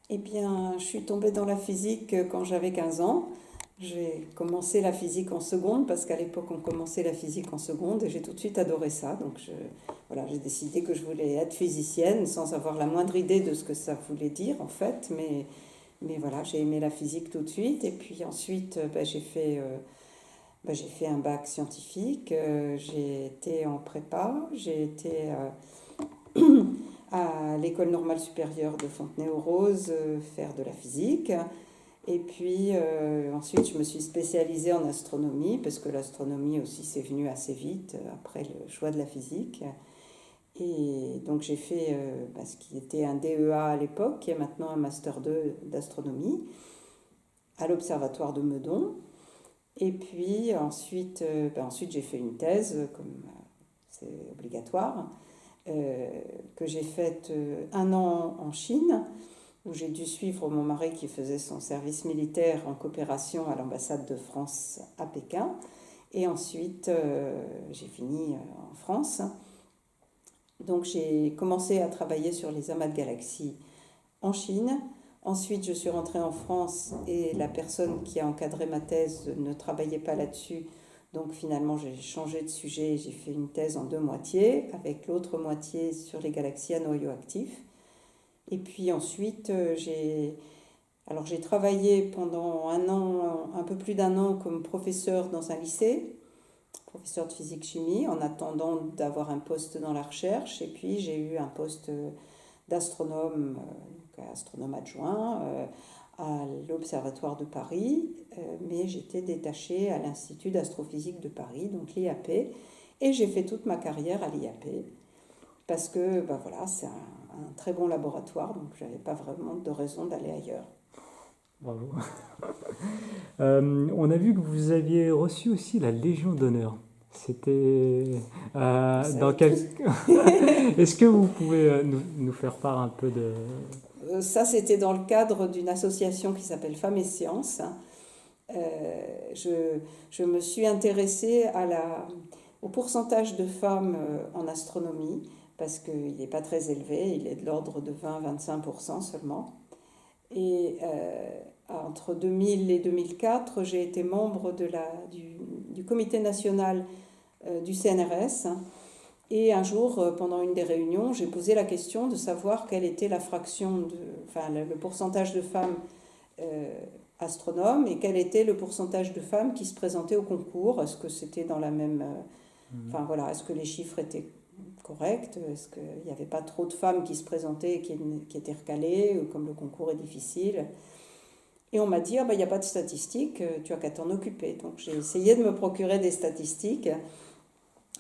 Eh bien, je suis tombée dans la physique quand j'avais 15 ans. J'ai commencé la physique en seconde parce qu'à l'époque on commençait la physique en seconde et j'ai tout de suite adoré ça. Donc voilà, j'ai décidé que je voulais être physicienne sans avoir la moindre idée de ce que ça voulait dire en fait. Mais voilà, j'ai aimé la physique tout de suite. Et puis ensuite, j'ai fait un bac scientifique. J'ai été en prépa. J'ai été à l'École normale supérieure de Fontenay-aux-Roses faire de la physique. Et puis ensuite, je me suis spécialisée en astronomie, parce que l'astronomie aussi, c'est venu assez vite après le choix de la physique. Et donc j'ai fait ce qui était un DEA à l'époque, qui est maintenant un Master 2 d'astronomie, à l'Observatoire de Meudon. Et puis ensuite j'ai fait une thèse, comme c'est obligatoire, que j'ai faite un an en Chine, où j'ai dû suivre mon mari qui faisait son service militaire en coopération à l'ambassade de France à Pékin. Et ensuite, j'ai fini en France. Donc j'ai commencé à travailler sur les amas de galaxies en Chine. Ensuite, je suis rentrée en France et la personne qui a encadré ma thèse ne travaillait pas là-dessus. Donc finalement, j'ai changé de sujet. J'ai fait une thèse en deux moitiés, avec l'autre moitié sur les galaxies à noyau actif. Et puis ensuite, j'ai travaillé pendant un an, un peu plus d'un an, comme professeur dans un lycée, professeur de physique-chimie, en attendant d'avoir un poste dans la recherche. Et puis j'ai eu un poste d'astronome, astronome adjoint, à l'Observatoire de Paris, mais j'étais détachée à l'Institut d'astrophysique de Paris, donc l'IAP, et j'ai fait toute ma carrière à l'IAP, parce que voilà, c'est un très bon laboratoire, donc je n'avais pas vraiment de raison d'aller ailleurs. Bravo. On a vu que vous aviez reçu aussi la Légion d'honneur. C'était Ça a dans été... quel... Est-ce que vous pouvez nous faire part un peu de... Ça, c'était dans le cadre d'une association qui s'appelle Femmes et Sciences. Euh, je, je me suis intéressée au pourcentage de femmes en astronomie, parce qu'il n'est pas très élevé, il est de l'ordre de 20-25% seulement. Et entre 2000 et 2004, j'ai été membre du comité national du CNRS. Et un jour, pendant une des réunions, j'ai posé la question de savoir quelle était la fraction enfin, le pourcentage de femmes euh, astronomes et quel était le pourcentage de femmes qui se présentaient au concours. Est-ce que c'était dans la même. Enfin voilà, est-ce que les chiffres étaient corrects? Est-ce qu'il n'y avait pas trop de femmes qui se présentaient et qui étaient recalées, comme le concours est difficile? Et on m'a dit, ah ben, il n'y a pas de statistiques, tu as qu'à t'en occuper. Donc j'ai essayé de me procurer des statistiques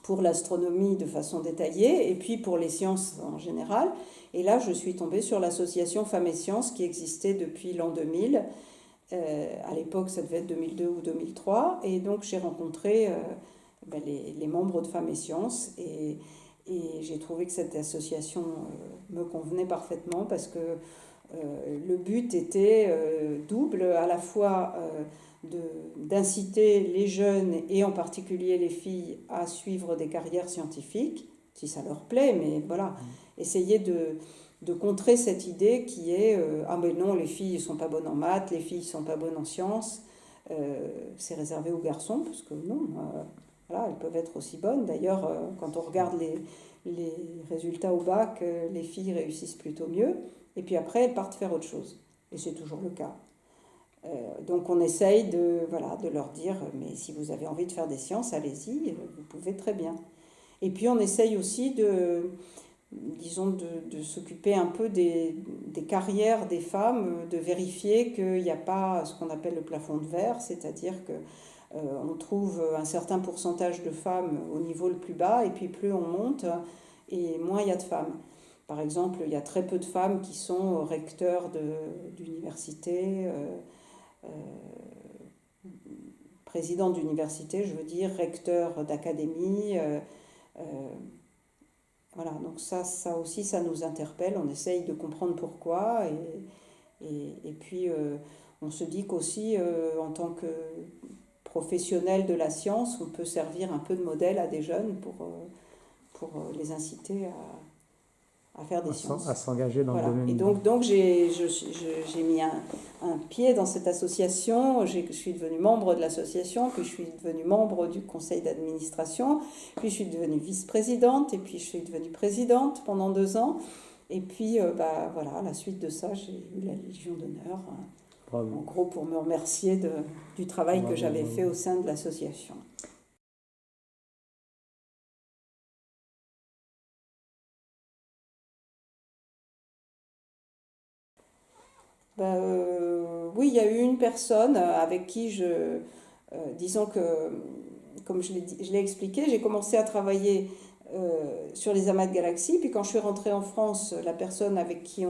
pour l'astronomie de façon détaillée et puis pour les sciences en général. Et là, je suis tombée sur l'association Femmes et Sciences qui existait depuis l'an 2000. À l'époque, ça devait être 2002 ou 2003. Et donc, j'ai rencontré les membres de Femmes et Sciences et j'ai trouvé que cette association me convenait parfaitement parce que le but était double, à la fois d'inciter les jeunes et en particulier les filles à suivre des carrières scientifiques, si ça leur plaît, mais voilà, essayer de contrer cette idée qui est ah mais non, les filles ne sont pas bonnes en maths, les filles ne sont pas bonnes en sciences, c'est réservé aux garçons, parce que non, voilà, elles peuvent être aussi bonnes. D'ailleurs, quand on regarde les résultats au bac, les filles réussissent plutôt mieux. Et puis après, elles partent faire autre chose. Et c'est toujours le cas. Donc on essaye voilà, de leur dire, mais si vous avez envie de faire des sciences, allez-y, vous pouvez très bien. Et puis on essaye aussi disons, de s'occuper un peu des carrières des femmes, de vérifier qu'il n'y a pas ce qu'on appelle le plafond de verre, c'est-à-dire que on trouve un certain pourcentage de femmes au niveau le plus bas, et puis plus on monte, et moins il y a de femmes. Par exemple, il y a très peu de femmes qui sont recteurs d'université, euh, président d'université, je veux dire, recteur d'académie. Euh, voilà, donc ça aussi, ça nous interpelle. On essaye de comprendre pourquoi. Et puis, on se dit qu'aussi, en tant que professionnel de la science, on peut servir un peu de modèle à des jeunes pour les inciter à faire des sciences. À s'engager dans Voilà. le domaine. Et donc j'ai mis un pied dans cette association. Je suis devenue membre de l'association, puis je suis devenue membre du conseil d'administration, puis je suis devenue vice-présidente, et puis je suis devenue présidente pendant 2 ans. Et puis, voilà, à la suite de ça, j'ai eu la Légion d'honneur, en gros pour me remercier du travail que j'avais fait au sein de l'association. Oui, il y a eu une personne avec qui disons que, comme je l'ai expliqué, j'ai commencé à travailler sur les amas de galaxies. Puis quand je suis rentrée en France, la personne avec qui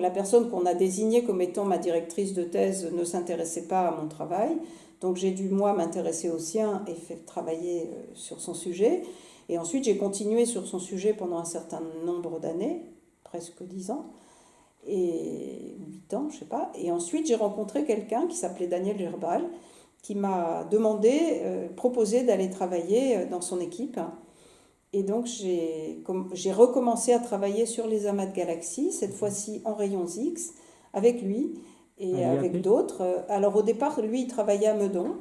la personne qu'on a désignée comme étant ma directrice de thèse ne s'intéressait pas à mon travail. Donc j'ai dû, moi, m'intéresser au sien et travailler sur son sujet. Et ensuite, j'ai continué sur son sujet pendant un certain nombre d'années, presque 10 ans. Et 8 ans, je sais pas. Et ensuite, j'ai rencontré quelqu'un qui s'appelait Daniel Gerbal, qui m'a proposé d'aller travailler dans son équipe. Et donc, j'ai recommencé à travailler sur les amas de galaxies, cette fois-ci en rayons X, avec lui et avec d'autres. Alors, au départ, lui, il travaillait à Meudon.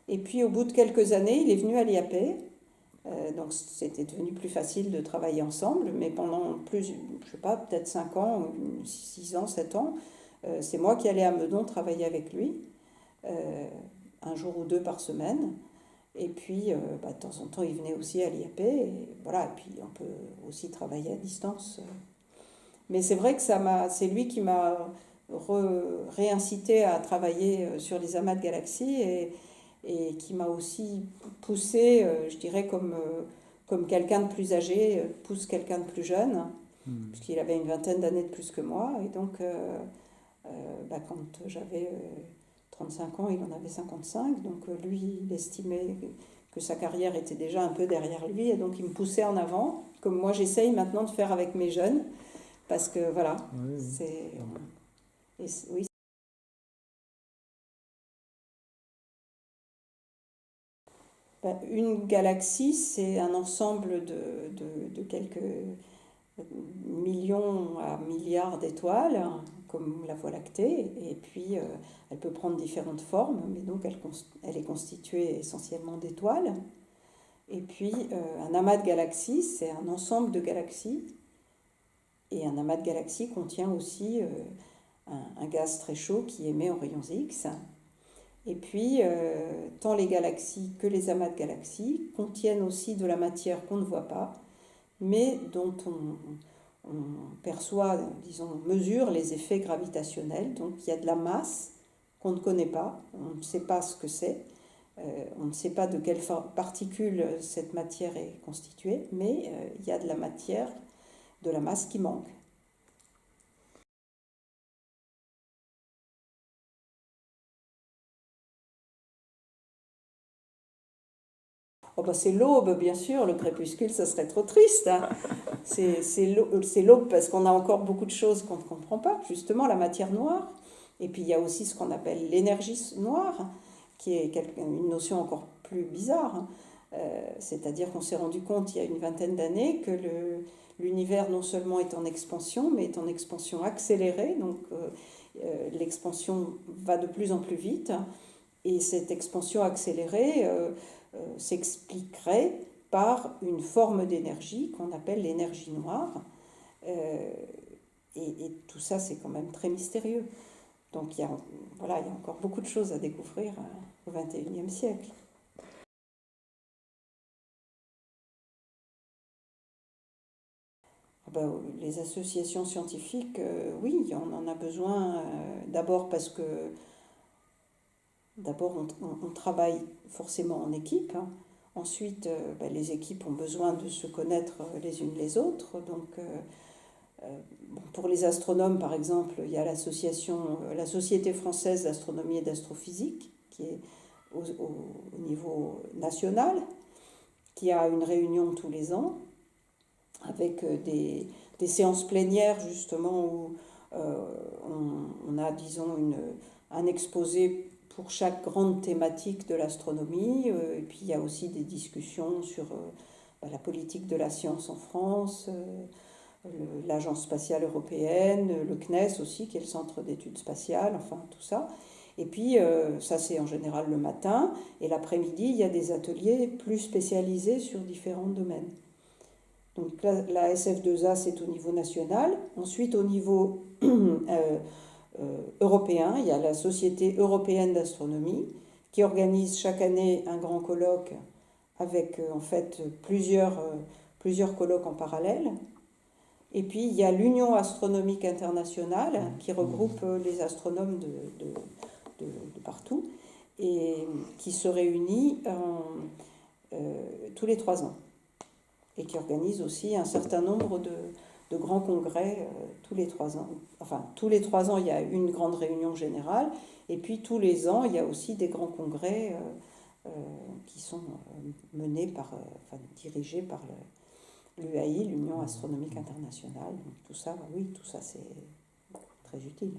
Et puis, au bout de quelques années, il est venu à l'IAP. Donc c'était devenu plus facile de travailler ensemble, mais pendant je sais pas, peut-être 5 ans, 6 ans, 7 ans, c'est moi qui allais à Meudon travailler avec lui, un jour ou 2 par semaine. Et puis, de temps en temps, il venait aussi à l'IAP, et voilà, et puis on peut aussi travailler à distance. Mais c'est vrai que c'est lui qui m'a réincité à travailler sur les amas de galaxies, et qui m'a aussi poussé, je dirais, comme quelqu'un de plus âgé pousse quelqu'un de plus jeune, puisqu'il avait une vingtaine d'années de plus que moi. Et donc, quand j'avais 35 ans, il en avait 55. Donc, lui, il estimait que sa carrière était déjà un peu derrière lui. Et donc, il me poussait en avant, comme moi, j'essaye maintenant de faire avec mes jeunes. Parce que, voilà, oui. Une galaxie, c'est un ensemble de quelques millions à milliards d'étoiles, comme la Voie lactée, et puis elle peut prendre différentes formes, mais donc elle est constituée essentiellement d'étoiles. Et puis un amas de galaxies, c'est un ensemble de galaxies, et un amas de galaxies contient aussi un gaz très chaud qui émet en rayons X. Et puis, tant les galaxies que les amas de galaxies contiennent aussi de la matière qu'on ne voit pas, mais dont on perçoit, disons, on mesure les effets gravitationnels. Donc il y a de la masse qu'on ne connaît pas, on ne sait pas ce que c'est, on ne sait pas de quelles particules cette matière est constituée, mais il y a de la matière, de la masse qui manque. C'est l'aube, bien sûr, le crépuscule, ça serait trop triste. Hein. C'est l'aube parce qu'on a encore beaucoup de choses qu'on ne comprend pas, justement la matière noire. Et puis il y a aussi ce qu'on appelle l'énergie noire, qui est une notion encore plus bizarre. Hein. C'est-à-dire qu'on s'est rendu compte il y a une vingtaine d'années que l'univers non seulement est en expansion, mais est en expansion accélérée. Donc l'expansion va de plus en plus vite. Et cette expansion accélérée s'expliquerait par une forme d'énergie qu'on appelle l'énergie noire. Et tout ça, c'est quand même très mystérieux. Donc il y a encore beaucoup de choses à découvrir au XXIe siècle. Les associations scientifiques, oui, on en a besoin. D'abord parce que on travaille forcément en équipe. Hein. Ensuite, les équipes ont besoin de se connaître les unes les autres. Donc, pour les astronomes, par exemple, il y a la Société française d'astronomie et d'astrophysique, qui est au niveau national, qui a une réunion tous les ans, avec des séances plénières, justement, où on a, disons, un exposé pour chaque grande thématique de l'astronomie. Et puis il y a aussi des discussions sur la politique de la science en France, l'Agence spatiale européenne, le CNES aussi, qui est le centre d'études spatiales, enfin tout ça. Et puis, ça c'est en général le matin, et l'après-midi, il y a des ateliers plus spécialisés sur différents domaines. Donc la SF2A, c'est au niveau national. Ensuite, au niveau européen, il y a la Société européenne d'astronomie, qui organise chaque année un grand colloque avec en fait plusieurs colloques en parallèle. Et puis il y a l'Union astronomique internationale qui regroupe les astronomes de partout et qui se réunit tous les 3 ans et qui organise aussi un certain nombre de grands congrès tous les 3 ans. Enfin, tous les 3 ans, il y a une grande réunion générale et puis tous les ans, il y a aussi des grands congrès qui sont menés dirigés par l'UAI, l'Union astronomique internationale. Donc, tout ça, oui, tout ça c'est très utile.